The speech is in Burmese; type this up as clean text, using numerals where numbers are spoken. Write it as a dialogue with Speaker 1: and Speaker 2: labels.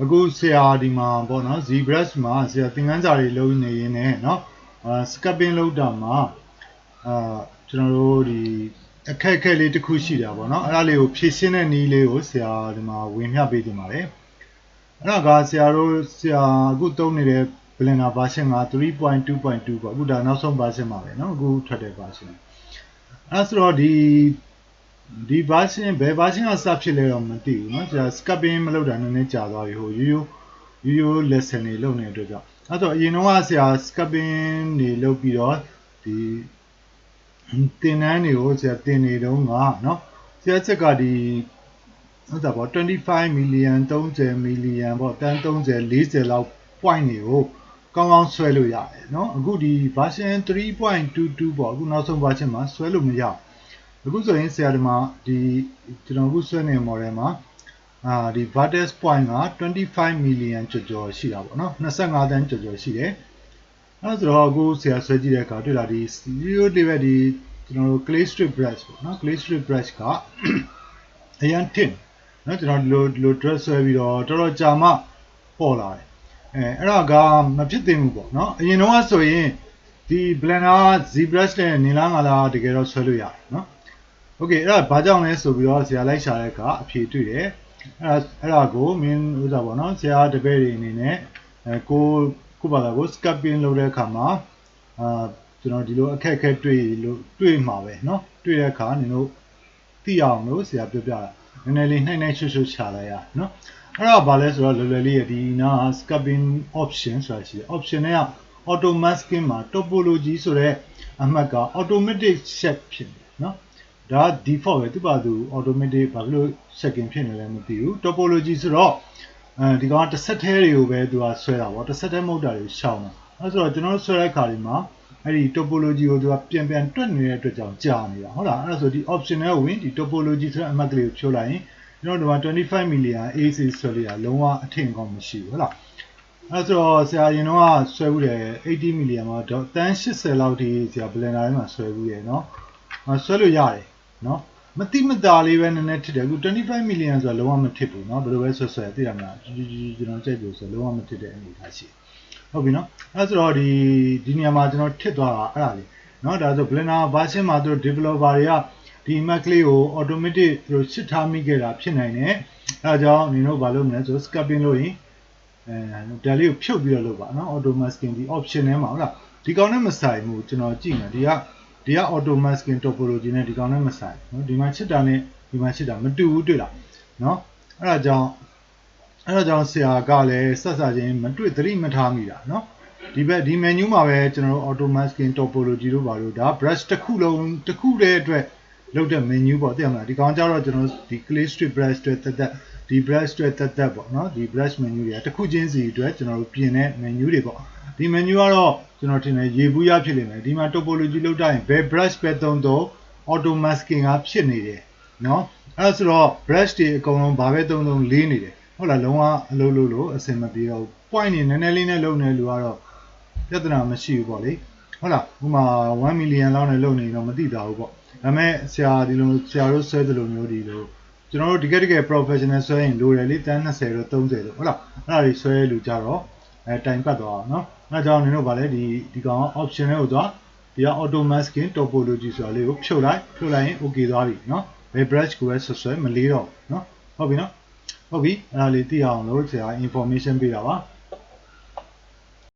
Speaker 1: အခုဆရာဒီမှာပေါ့နော် ZBrush မှာဆရာသင်ခန်းစာတွေလုပ်နေရင်းနဲ့เนาะsculpting လုပ်တာမှာကျွန်တော်တို့ဒီအခက်အခဲလေးတစ်ခုရှိတာပေါ့နော်အဲ့ဒါလေးကိုဖြည့်ရှင်းတဲ့နည်းလေးကိုဆရာဒီမှာဝင်ပြပေးတင်ပါတယ်အဲ့ဒါကဆရာအခုသုံးနေတဲ့ Blender version က 3.2.2 ပေါ့အခုဒါနောက်ဆုံး version ပါပဲเนาะအခုထွက်တဲ့ version အဲ့ဆိုတော့ဒီ version ဘယ် version ကစဖြစ်လဲတော့မသိဘူးเนาะဆရာ sculpting မလုပ်တာနည်းနည်းကြာသွားပြီဟိုရိုး lesson တွေလုပ်နေတဲ့အတွက်ကြောင့်အဲ့တော့အရင်တော့ဆရာ sculpting တွေလုပ်ပြီးတော့ဒီသင်တန်းတွေကိုဆရာသင်နေတော့ကเนาะဆရာချက်ကဒီဟုတ်တာပေါ့25 million 30 million ပေါ့တန်း30 40လောက် point တွေကိုကောင်းကောင်းဆွဲလို့ရတယ်เนาะအခုဒီ version 3.22 ပေါ့အခုနောက်ဆုံး version မှာဆွဲလို့မရအခုဆိုရင်ဆရာဒီမှာဒီကျွန်တော်အခုဆွဲနေတဲ့ model မှာဒီ vertex point က25 million ကျော်ရှိတာပေါ့เนาะ25တန်းကျော်ရှိတယ်အဲ့ဆိုတော့အခုဆရာဆွဲကြည့်တဲ့အခါတွေ့လားဒီ zero level ဒီကျွန်တော်တို့ clay strip brush ပေါ့เนาะ clay strip brush ကအရန်ထင်เนาะကျွန်တော်ဒီလို dress ဆွဲပြီးတော့တော်တော်ကြာမှပေါ်လာတယ်အဲ့ဒါကမဖြစ်သင့်ဘူးပေါ့เนาะအရင်တော့ဆိုရင်ဒီ blender ZBrush နဲ့နေလားငါလားတကယ်တော့ဆွဲလို့ရတယ်เนาะโอเคအဲ့ဒါဘာကြောင့်လဲဆိုပြီးတော့ဆရာလိုက်ရှာတဲ့အခါအဖြေတွေ့တယ်အဲ့ဒါကိုမင်းဥစ္စာပေါ့เนาะဆရာတပည့်တွေအနေနဲ့ကိုဘာသာကို sculpting လုပ်တဲ့အခါမှာကျွန်တော်ဒီလိုအခက်အခဲတွေ့မှာပဲเนาะတွေ့တဲ့အခါနင်တို့သိအောင်လို့ဆရာပြောပြတာနည်းနည်းလေးနှိုင်းရှုပ်ချလိုက်ရเนาะအဲ့တော့ဘာလဲဆိုတော့လွယ်လွယ်လေးဒီနာ sculpting option ဆိုတာရှိတယ် option နဲ့က auto masking မှာ topology ဆိုတဲ့အမှတ်က automatic set ဖြစ်တယ်เนาะဒါ default ပဲသူ့ဘာသူ automatic ဘာလို့ setting ဖြစ်နေလဲမသိဘူး topology ဆိုတော့ဒီကောင်ကတစ်ဆက်သေးတွေကိုပဲသူကဆွဲတာပေါ့တစ်ဆက်သေးမဟုတ်တာတွေရှောင်တာအဲဆိုတော့ကျွန်တော်ဆွဲတဲ့ခါဒီမှာအဲ့ဒီ topology ကိုသူကပြန်တွက်နေတဲ့အတွက်ကြောင့်ကြာနေတာဟုတ်လားအဲ့ဒါဆိုဒီ option နဲ့ဝင်ဒီ topology ဆိုတဲ့အမှတ်ကလေးကိုဖြိုးလိုက်ရင်ကျွန်တော်တို့က25 million AC ဆွဲလိုက်တာလုံးဝအထင်ကောင်းမရှိဘူးဟုတ်လားအဲ့ဆိုတော့ဆရာရင်တော့ဆွဲဘူးတယ်80 million မှာတန်း80လောက်ထိဆရာ blender ထဲမှာဆွဲဘူးရယ်เนาะဆွဲလို့ရတယ်เนาะမတိမတာလေးပဲနည်းနည်းထစ်တယ်အခု25 million ဆိုတော့လုံးဝမထစ်ဘူးเนาะဘယ်လိုပဲဆွဲသိရမလားကျွန်တော်ကြိုက်လို့ဆိုလုံးဝမထစ်တဲ့အနေအထားရှိဟုတ်ပြီเนาะအဲဆိုတော့ဒီနေရာမှာကျွန်တော်ထစ်သွားတာအဲ့ဒါလေးเนาะဒါဆို blender version မှာသူတို့ developer တွေကဒီ Mac လေးကို automatic သူတို့ရှစ်ထားမိခဲ့တာဖြစ်နိုင်တယ်အဲဒါကြောင့်နင်တို့ဘာလုပ်မလဲဆို sculpting လုပ်ရင်ဒါလေးကိုဖြုတ်ပြီးတော့လုပ်ပါเนาะ auto masking ဒီ option ထဲမှာဟုတ်လားဒီကောင်နဲ့မဆိုင်ဘူးကျွန်တော်ကြည့်နေဒီက auto masking topology နဲ့ဒီကောင်နဲ့မဆိုင်เนาะဒီမှာချစ်တာနဲ့ဒီမှာချစ်တာမတူဘူးတွေ့လားเนาะအဲ့ဒါကြောင့်ဆရာကလည်းဆက်ချင်းမတွေ့သတိမထားမိတာเนาะဒီ menu မှာပဲကျွန်တော်တို့ auto masking topology တို့ပါလို့ဒါ brush တစ်ခုတည်းအတွက်လုပ်တဲ့ menu ပေါ့သိရမလားဒီကောင်ကြတော့ကျွန်တော်ဒီ clay strip brush တွေတက်ဒီ brush တွေတက်ပေါ့เนาะဒီ brush menu တွေကတစ်ခုချင်းစီအတွက်ကျွန်တော်တို့ပြင်တဲ့ menu တွေပေါ့ဒီ menu ကတော့ကျွန်တော်ထင်တယ်ရေဘူးရဖြစ်နေမယ်ဒီမှာ topology လုပ်တိုင်းဘယ် brush ပဲသုံးတော့ auto masking ကဖြစ်နေတယ်เนาะအဲ့ဆိုတော့ brush တွေအကုန်လုံးဘာပဲသုံးလေးနေတယ်ဟုတ်လားလုံးဝအလုပ်လုပ်လို့အဆင်မပြေတော့ point နေနည်းနည်းလေးနဲ့လုပ်နေလူကတော့ပြဿနာမရှိဘူးပေါ့လေဟုတ်လားဥမာ1 million လောက်နဲ့လုပ်နေတော့မသိတာဘူးပေါ့ဒါပေမဲ့ဆရာတို့ဆွဲသလိုမျိုးဒီလိုကျွန်တော်တို့တကယ် professional ဆွဲရင်လိုတယ်လေတန်း20တော့30လို့ဟုတ်လားအဲ့ဒါတွေဆွဲလူကြတော့တိုင်ပတ်သွားအောင်နော်အဲ့ဒါကြောင့်နင်တို့ဗာလဲဒီကောင် option လေးကိုသွားဒီက auto masking topology ဆိုတာလေးကိုဖြုတ်လိုက်ရင် okay သွားပြီနော်ဘယ် brush ကိုပဲဆွဲမလေးတော့နော်ဟုတ်ပြီနော်ဟုတ်ပြီအဲ့ဒါလေးသိအောင်လို့ဆရာ information ပေးတာပါ